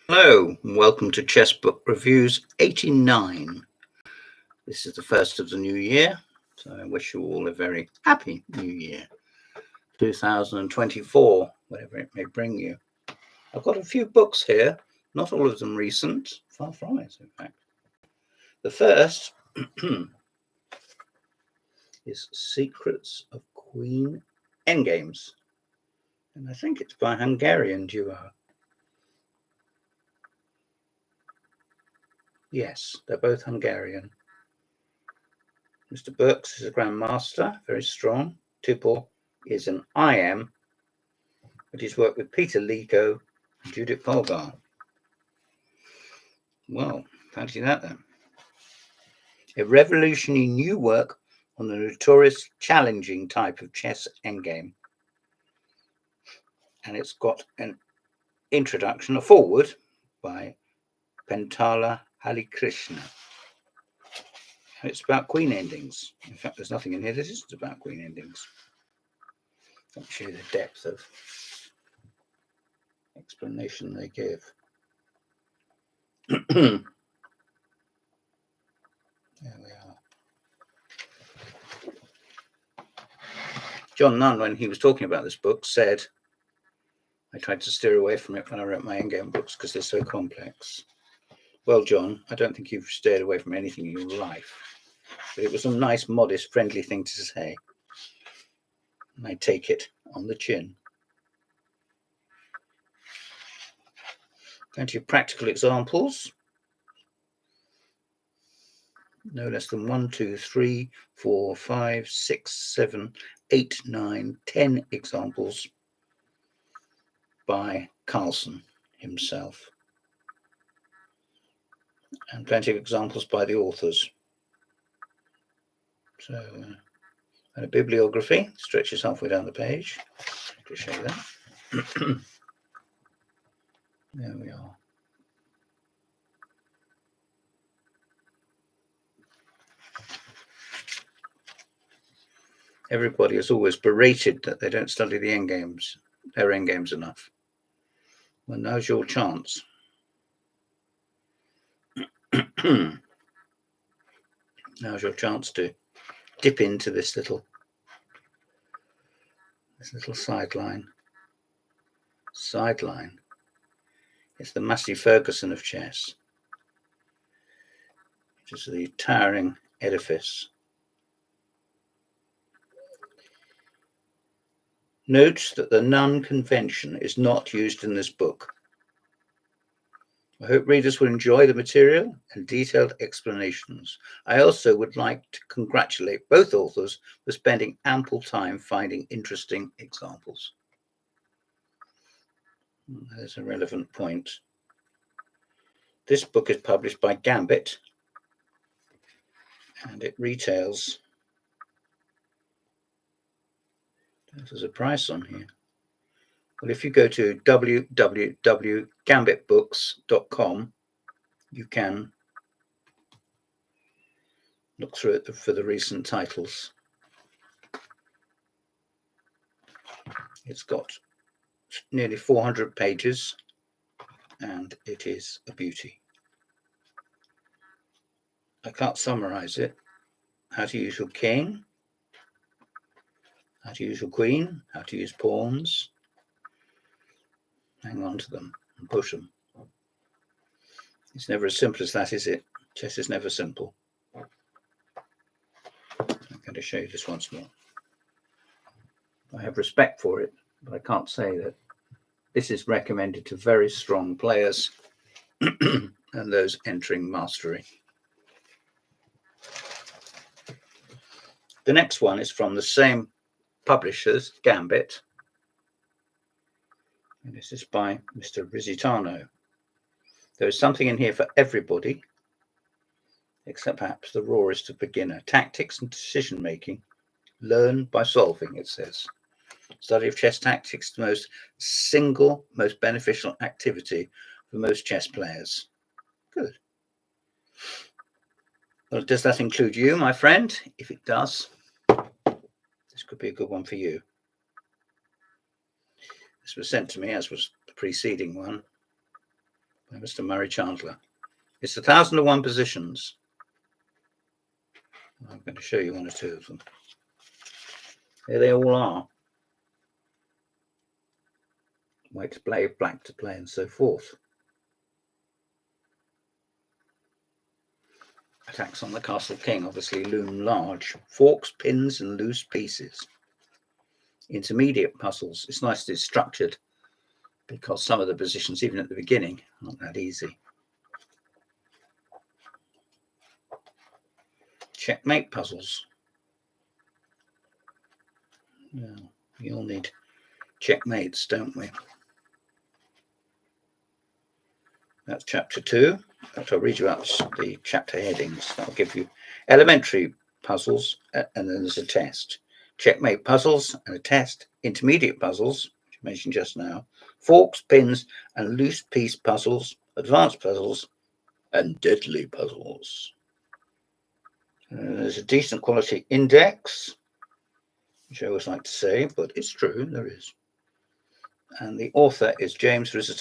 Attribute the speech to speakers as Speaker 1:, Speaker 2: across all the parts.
Speaker 1: Hello, and welcome to Chess Book Reviews 89. This is the first of the new year, so I wish you all a very happy new year, 2024, whatever it may bring you. I've got a few books here, not all of them recent, far from it, in fact. The first is Secrets of Queen Endgames, and I think it's by a Hungarian duo. Yes, they're both Hungarian. Mr. Berkes is a grandmaster, very strong. Tipple is an IM, but he's worked with Peter Lico and Judith Polgar. Well, fancy that then. A revolutionary new work on the notorious challenging type of chess endgame. And it's got an introduction, a foreword, by Pentala Halikrishna. And it's about queen endings. In fact, there's nothing in here that isn't about queen endings. Let me show you the depth of explanation they give. There we are. John Nunn, when he was talking about this book, said, I tried to steer away from it when I wrote my endgame books because they're so complex. Well, John, I don't think you've steered away from anything in your life, but it was a nice, modest, friendly thing to say. And I take it on the chin. Plenty of practical examples. No less than 1, 2, 3, 4, 5, 6, 7, 8, 9, 10 examples by Carlsen himself. And plenty of examples by the authors. So, and a bibliography stretches halfway down the page. To show you that. There we are. Everybody is always berated that they don't study the endgames, their endgames enough. Well, now's your chance. Now's your chance to dip into this little sideline. It's the Massey Ferguson of chess. It is the towering edifice. Note that the Nunn convention is not used in this book. I hope readers will enjoy the material and detailed explanations. I also would like to congratulate both authors for spending ample time finding interesting examples. There's a relevant point. This book is published by Gambit, and it retails. There's a price on here. Well, if you go to www.gambitbooks.com, you can look through it for the recent titles. It's got nearly 400 pages, and it is a beauty. I can't summarize it. How to use your king, how to use your queen, how to use pawns. Hang on to them and push them. It's never as simple as that, is it? Chess is never simple. I'm going to show you this once more. I have respect for it, but I can't say that this is recommended to very strong players and those entering mastery. The next one is from the same publishers, Gambit. And this is by Mr. Rizzi. There is something in here for everybody, except perhaps the rawest of beginner. Tactics and decision making. Learn by solving, it says. Study of chess tactics, the most beneficial activity for most chess players. Good. Well, does that include you, my friend? If it does, this could be a good one for you. This was sent to me, as was the preceding one, by Mr. Murray Chandler. It's 1,001 positions. I'm going to show you one or two of them. Here they all are. White to play, black to play, and so forth. Attacks on the Castle King obviously loom large. Forks, pins, and loose pieces. Intermediate puzzles. It's nicely structured because some of the positions, even at the beginning, aren't that easy. Checkmate puzzles. Now, we all need checkmates, don't we? That's chapter 2. I'll read you out the chapter headings. That'll give you elementary puzzles, and then there's a test. Checkmate puzzles and a test. Intermediate puzzles, which I mentioned just now. Forks, pins, and loose piece puzzles. Advanced puzzles, and deadly puzzles. There's a decent quality index, which I always like to say, but it's true, there is. And the author is James Rizzi,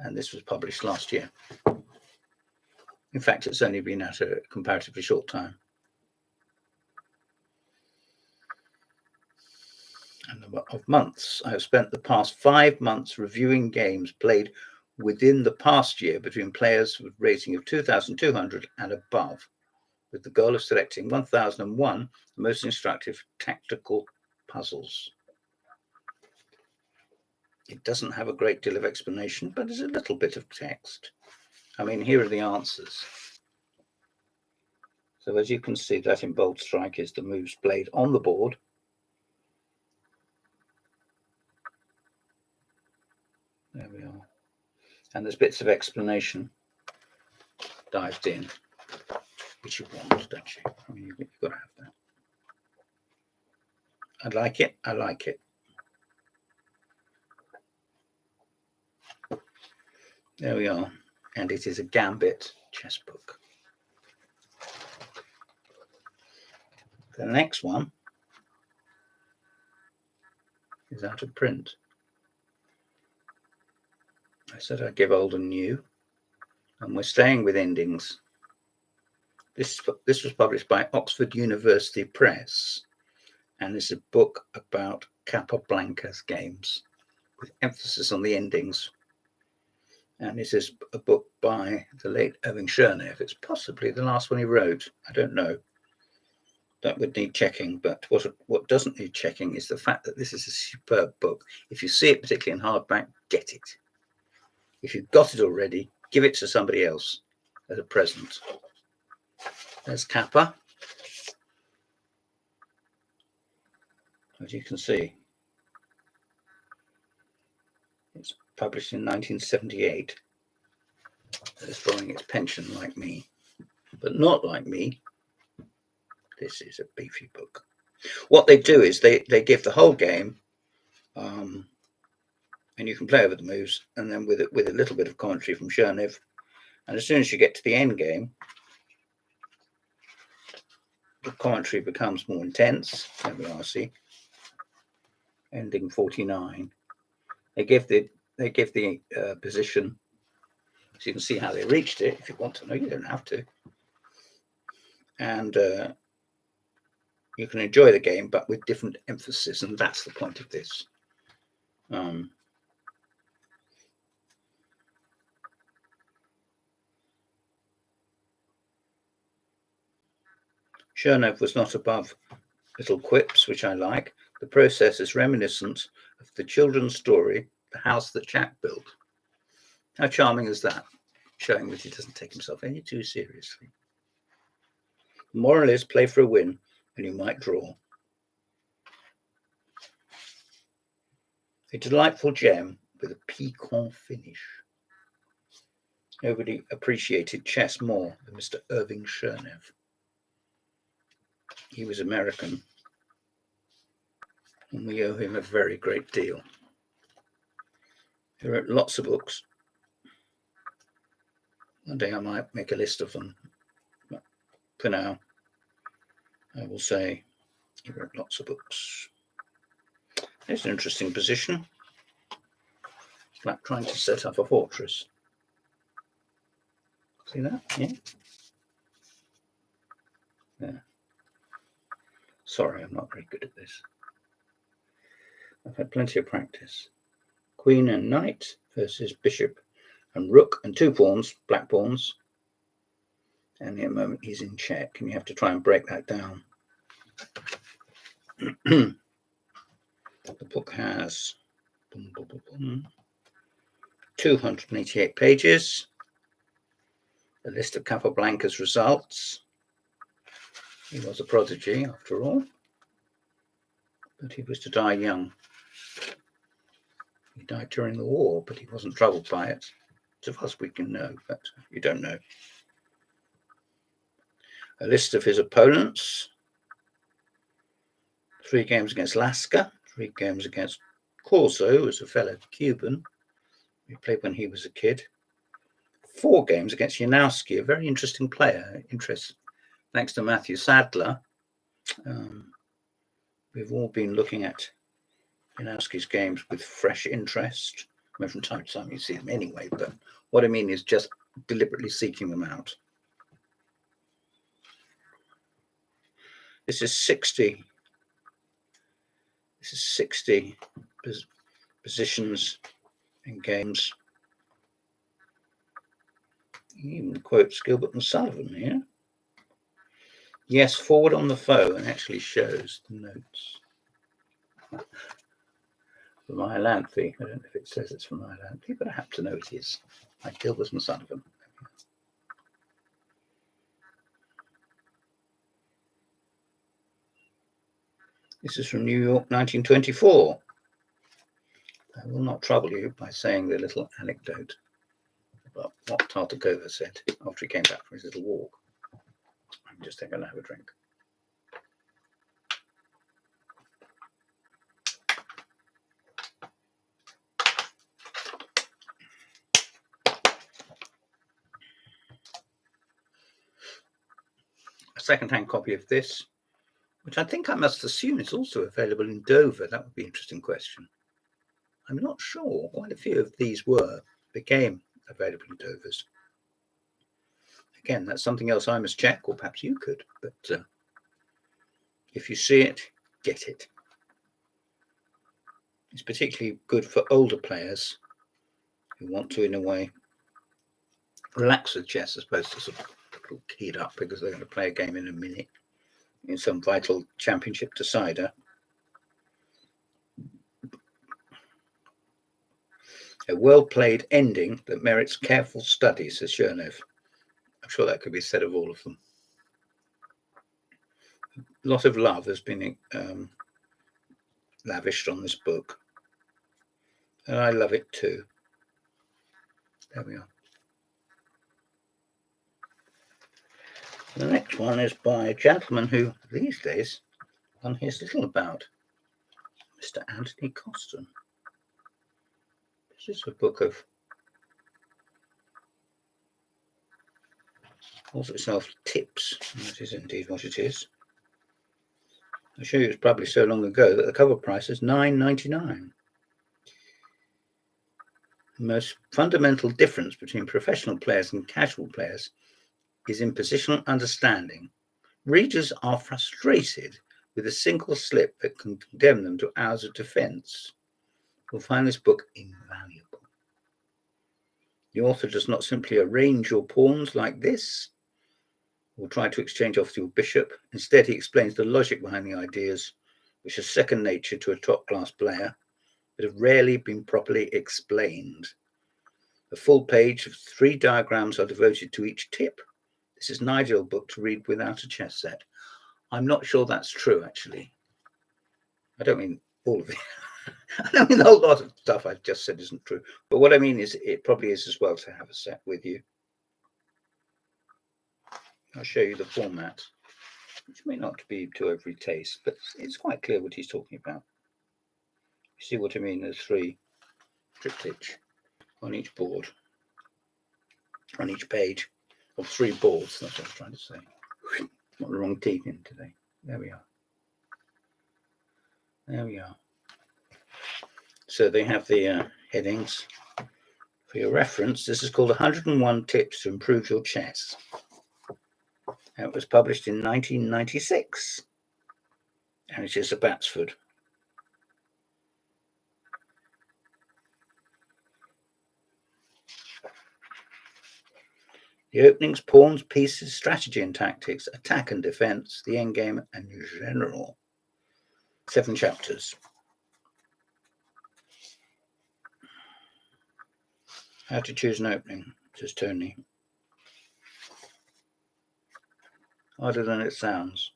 Speaker 1: and this was published last year. In fact, it's only been out a comparatively short time. And of months, I have spent the past 5 months reviewing games played within the past year between players with rating of 2,200 and above, with the goal of selecting 1,001 most instructive tactical puzzles. It doesn't have a great deal of explanation, but there's a little bit of text. I mean, here are the answers. So as you can see, that in bold strike is the moves played on the board. There we are. And there's bits of explanation dived in, which you want, don't you? I mean, you've got to have that. I like it. I like it. There we are. And it is a Gambit chess book. The next one is out of print. I said I'd give old and new, and we're staying with endings. This was published by Oxford University Press, and it's a book about Capablanca's games, with emphasis on the endings. And this is a book by the late Irving Chernev. It's possibly the last one he wrote. I don't know. That would need checking, but what doesn't need checking is the fact that this is a superb book. If you see it, particularly in hardback, get it. If you've got it already, give it to somebody else as a present. There's Capa. As you can see, it's published in 1978. It's drawing its pension like me, but not like me. This is a beefy book. What they do is they give the whole game, and you can play over the moves, and then with a little bit of commentary from Chernev. And as soon as you get to the end game, the commentary becomes more intense. There we are, see, ending 49. They give the position, so you can see how they reached it. If you want to know, you don't have to. And you can enjoy the game, but with different emphasis, and that's the point of this. Chernev was not above little quips, which I like. The process is reminiscent of the children's story, The House That Jack Built. How charming is that? Showing that he doesn't take himself any too seriously. The moral is play for a win, and you might draw. A delightful gem with a piquant finish. Nobody appreciated chess more than Mr. Irving Chernev. He was American, and we owe him a very great deal. He wrote lots of books. One day I might make a list of them, but for now, I will say he wrote lots of books. There's an interesting position. like trying to set up a fortress. See that? Yeah. Yeah. Sorry, I'm not very good at this. I've had plenty of practice. Queen and knight versus bishop and rook and 2 pawns, black pawns. And in a moment he's in check, and you have to try and break that down. The book has 288 pages. A list of Capablanca's results. He was a prodigy, after all, but he was to die young. He died during the war, but he wasn't troubled by it. So far as we can know, but you don't know. A list of his opponents. 3 games against Lasca, 3 games against Corso, who was a fellow Cuban. He played when he was a kid. 4 games against Janowski, a very interesting player. Thanks to Matthew Sadler. We've all been looking at Janowski's games with fresh interest. I mean, from time to time you see them anyway, but what I mean is just deliberately seeking them out. This is 60 positions in games. He even quotes Gilbert and Sullivan here. Yes, forward on the foe, and actually shows the notes. From Iolanthe. I don't know if it says it's from Iolanthe, but I happen to know it is. Like Gilbert and Sullivan. This is from New York, 1924. I will not trouble you by saying the little anecdote about what Tartagova said after he came back from his little walk. I'm just going to have a drink. A second-hand copy of this, which I think I must assume is also available in Dover. That would be an interesting question. I'm not sure. Quite a few of these became available in Dovers. Again, that's something else I must check, or perhaps you could. But if you see it, get it. It's particularly good for older players who want to, in a way, relax with chess as opposed to sort of keyed up because they're going to play a game in a minute in some vital championship decider. A well-played ending that merits careful study, says Chernev. I'm sure that could be said of all of them. A lot of love has been lavished on this book, and I love it too. There we are. The next one is by a gentleman who, these days, one hears little about, Mr. Anthony Kosten. This is a book of calls itself Tips, and that is indeed what it is. I show you it's probably so long ago that the cover price is $9.99. The most fundamental difference between professional players and casual players is in positional understanding. Readers are frustrated with a single slip that can condemn them to hours of defense. You'll find this book invaluable. The author does not simply arrange your pawns like this or try to exchange off your bishop. Instead, he explains the logic behind the ideas, which are second nature to a top-class player, but have rarely been properly explained. A full page of 3 diagrams are devoted to each tip. This is an ideal book to read without a chess set. I'm not sure that's true, actually. I don't mean all of it. I don't mean a whole lot of stuff I just said isn't true. But what I mean is it probably is as well to have a set with you. I'll show you the format, which may not be to every taste, but it's quite clear what he's talking about. You see what I mean? There's 3 triptychs on each board, on each page of 3 boards. That's what I was trying to say. Got the wrong teeth in today. There we are. There we are. So they have the headings. For your reference, this is called 101 Tips to Improve Your Chess. And it was published in 1996. And it is a Batsford. The openings, pawns, pieces, strategy and tactics, attack and defense, the endgame, and general. 7 chapters. How to choose an opening, says Tony. Harder than it sounds.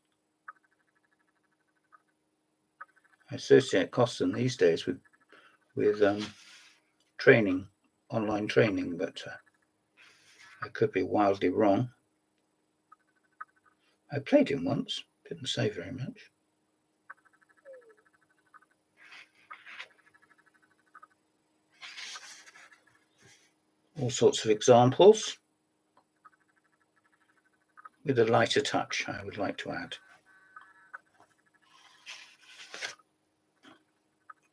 Speaker 1: I associate Kosten these days with training, online training, but I could be wildly wrong. I played him once, didn't say very much. All sorts of examples with a lighter touch, I would like to add.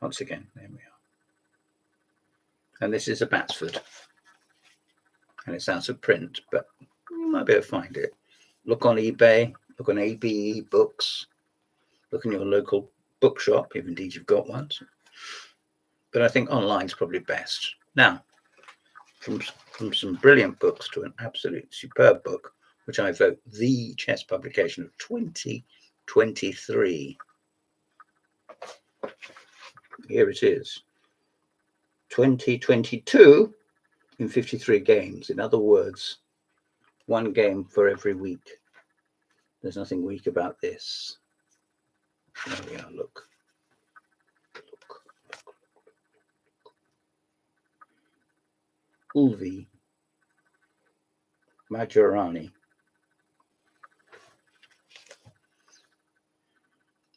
Speaker 1: Once again, there we are. And this is a Batsford. And it's out of print, but you might be able to find it. Look on eBay, look on ABE Books, look in your local bookshop, if indeed you've got one. But I think online's probably best. Now, from some brilliant books to an absolute superb book, which I vote the chess publication of 2023. Here it is. 2022 in 53 games. In other words, 1 game for every week. There's nothing weak about this. There we are, look. Ulvi, Majorani.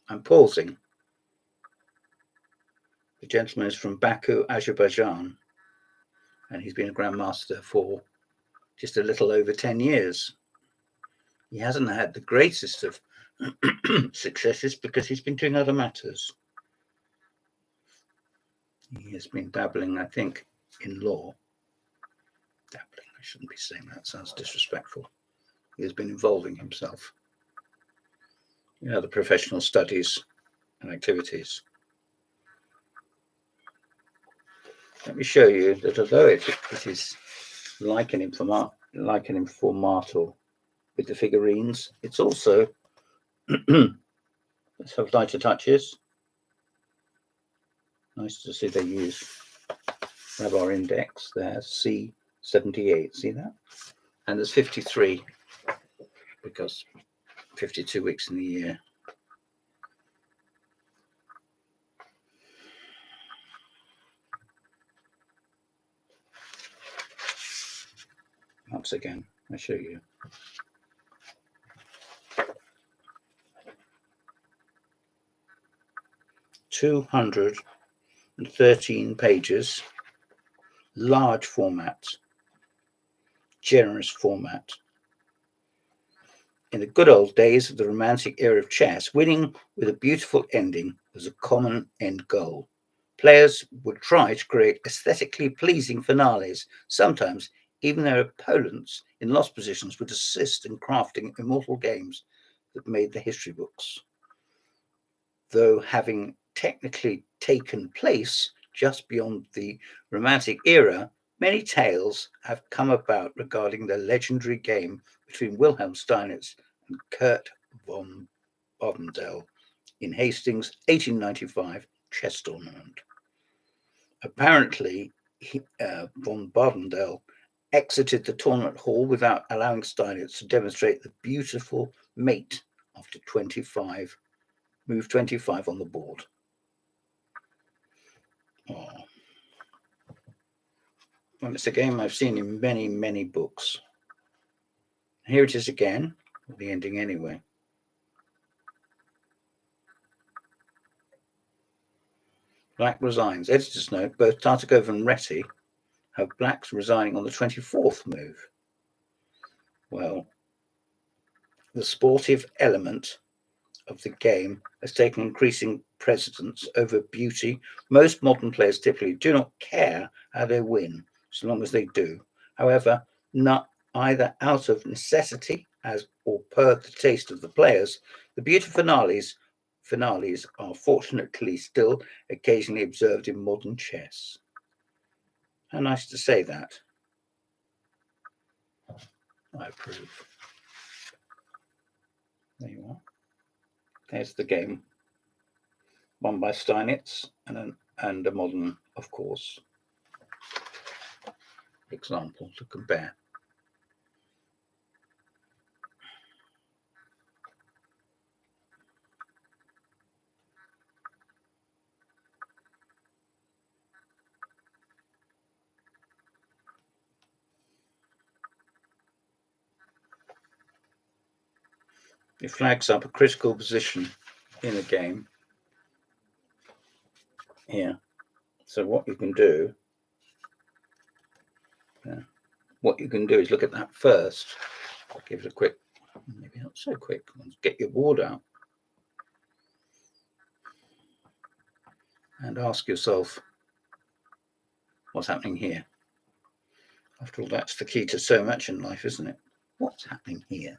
Speaker 1: I'm pausing. The gentleman is from Baku, Azerbaijan, and he's been a grandmaster for just a little over 10 years. He hasn't had the greatest of successes because he's been doing other matters. He has been dabbling, I think, in law. Dabbling, I shouldn't be saying that, sounds disrespectful. He has been involving himself in other professional studies and activities. Let me show you that although it is like an informator with the figurines, it's also, let's have lighter touches. Nice to see they have our index there, C78, see that? And there's 53 because 52 weeks in the year. Once again, I show you. "213 pages, large format, generous format. In the good old days of the romantic era of chess, winning with a beautiful ending was a common end goal. Players would try to create aesthetically pleasing finales. Sometimes even their opponents in lost positions would assist in crafting immortal games that made the history books. Though having technically taken place just beyond the Romantic era, many tales have come about regarding the legendary game between Wilhelm Steinitz and Kurt von Bovendell in Hastings' 1895 chess tournament. Apparently, von Bovendell exited the tournament hall without allowing Steinitz to demonstrate the beautiful mate after move 25 on the board. Oh. Well, it's a game I've seen in many, many books. Here it is again, the ending anyway. Black resigns. Editor's note, both Tartagov and Rizzi have blacks resigning on the 24th move. Well, the sportive element of the game has taken increasing precedence over beauty. Most modern players typically do not care how they win, as long as they do. However, not either out of necessity or per the taste of the players, the beautiful finales are fortunately still occasionally observed in modern chess. How nice to say that. I approve. There you are. There's the game, won by Steinitz, and a modern, of course, example to compare. It flags up a critical position in the game here. So what you can do, is look at that first. I'll give it a quick, maybe not so quick. Get your board out and ask yourself, what's happening here? After all, that's the key to so much in life, isn't it? What's happening here?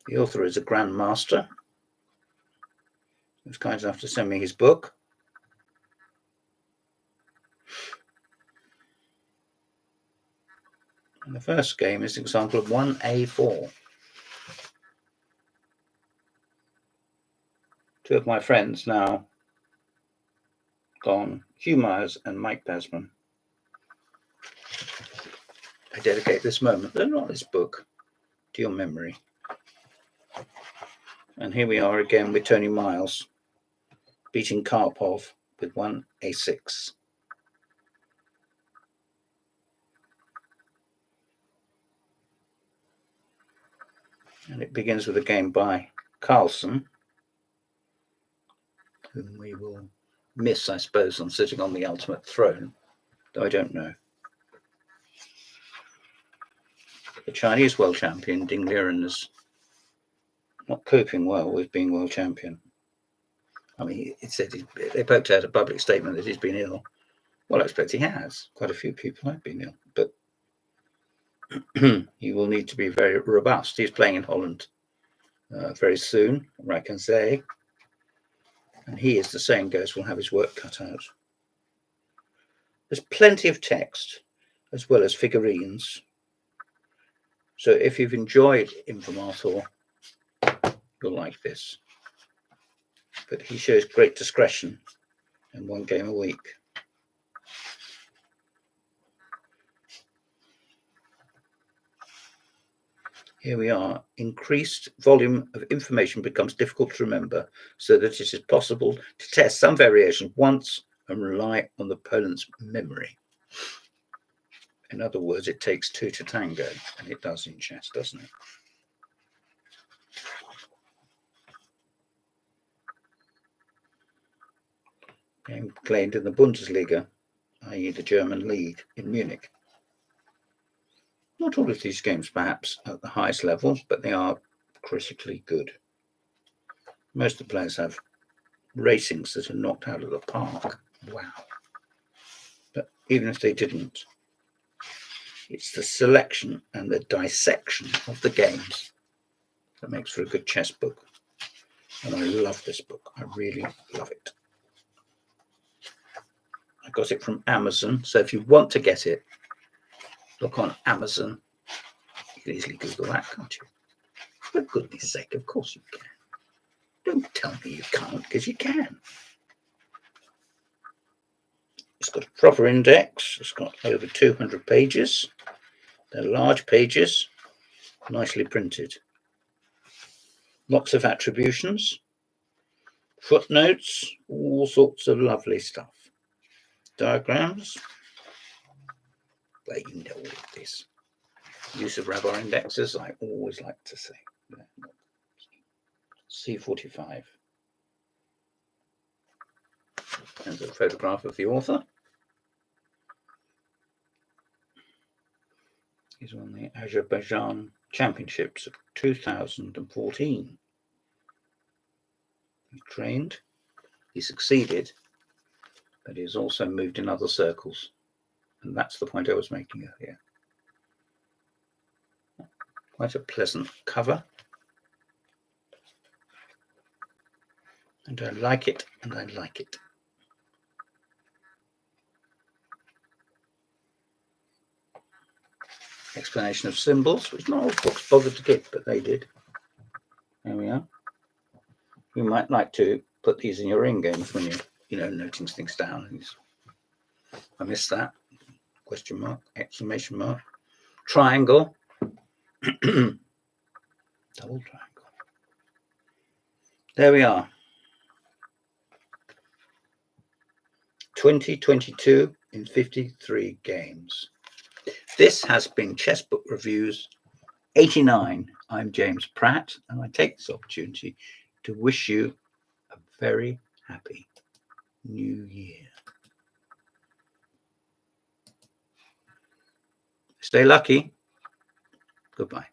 Speaker 1: The author is a grandmaster. He was kind enough to send me his book. And the first game is an example of 1A4. Two of my friends now gone, Hugh Myers and Mike Basman. I dedicate this moment, though not this book, to your memory. And here we are again with Tony Miles beating Karpov with 1A6. And it begins with a game by Carlson, whom we will miss, I suppose, on sitting on the ultimate throne, though I don't know. The Chinese world champion, Ding Liren, is not coping well with being world champion. I mean, it said they poked out a public statement that he's been ill. Well, I expect he has. Quite a few people have been ill, but he will need to be very robust. He's playing in Holland very soon, I can say. And he, as the saying goes, will have his work cut out. There's plenty of text as well as figurines. So if you've enjoyed Informator, you'll like this. But he shows great discretion in one game a week. Here we are. Increased volume of information becomes difficult to remember, so that it is possible to test some variation once and rely on the opponent's memory. In other words, it takes two to tango, and it does in chess, doesn't it? Game played in the Bundesliga, i.e. the German league in Munich. Not all of these games perhaps at the highest level, but they are critically good. Most of the players have ratings that are knocked out of the park. Wow. But even if they didn't, it's the selection and the dissection of the games that makes for a good chess book. And I love this book. I really love it. I got it from Amazon. So if you want to get it, look on Amazon. You can easily Google that, can't you? For goodness sake, of course you can. Don't tell me you can't, because you can. It's got a proper index. It's got over 200 pages. They're large pages, nicely printed. Lots of attributions, footnotes, all sorts of lovely stuff. Diagrams. Well, you know all of this. Use of rabbi indexes, I always like to say. C45. And a photograph of the author. He's won the Azerbaijan Championships of 2014. He trained, he succeeded, but he has also moved in other circles. And that's the point I was making earlier. Quite a pleasant cover. And I like it, and I like it. Explanation of symbols, which not all books bothered to give, but they did. There we are. You might like to put these in your in games when you're, noting things down. I missed that. Question mark, exclamation mark, triangle, double triangle. There we are. 2022 in 53 games. This has been Chessbook Reviews 89. I'm James Pratt, and I take this opportunity to wish you a very happy New Year. Stay lucky. Goodbye.